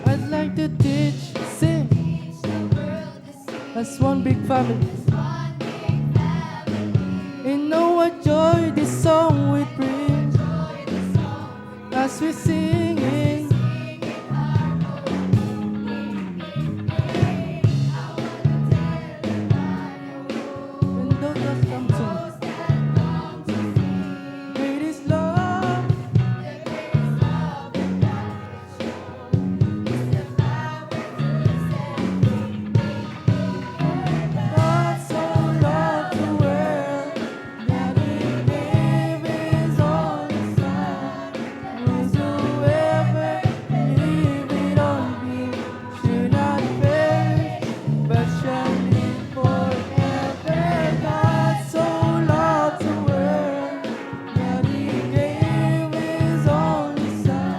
I'd like to teach, sing as one big family. And know what joy this song will bring as we sing in. And those that come to greatest love. God so loved the world that He gave His only Son. Whosoever believeth on Him should not perish, but shall live forever. God so loved the world that He gave His only Son.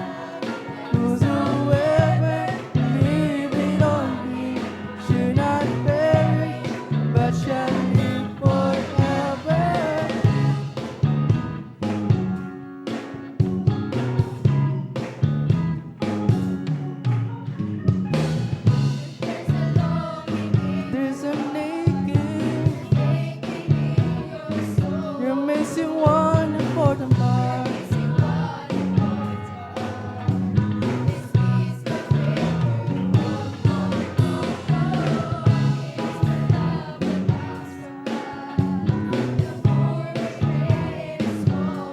Whosoever believeth on Him should not perish, but shall live forever. There's a naked, you're amazing, one important part.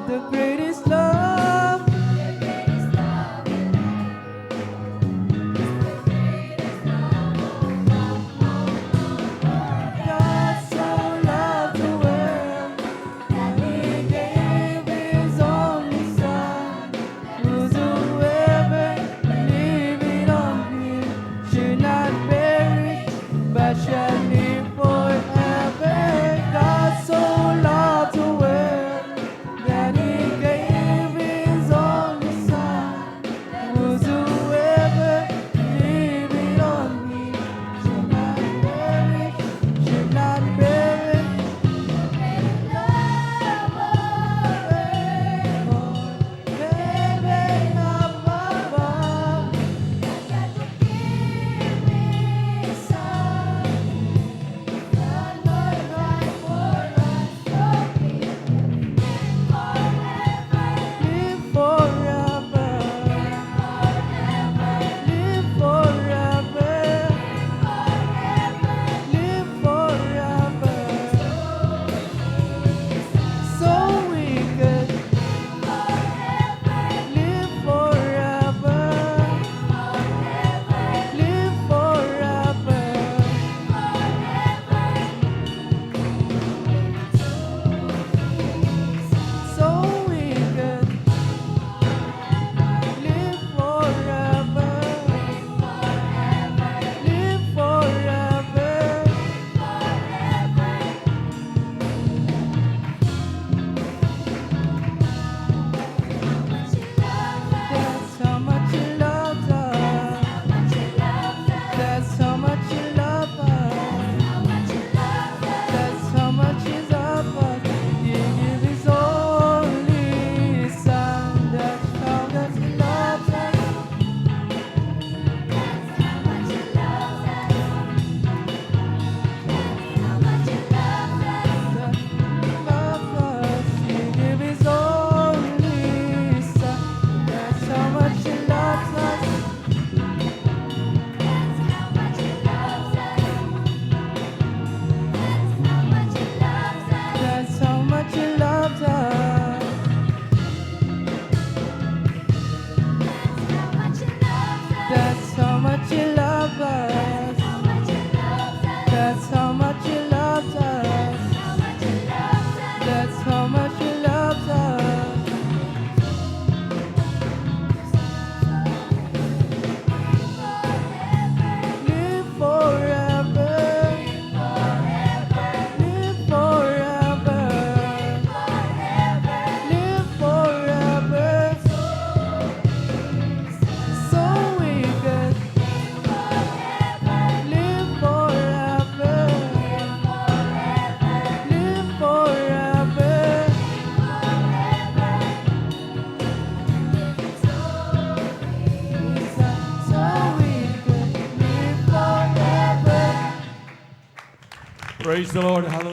The greatest love. God so loved the world that He gave Praise the Lord. Hallelujah.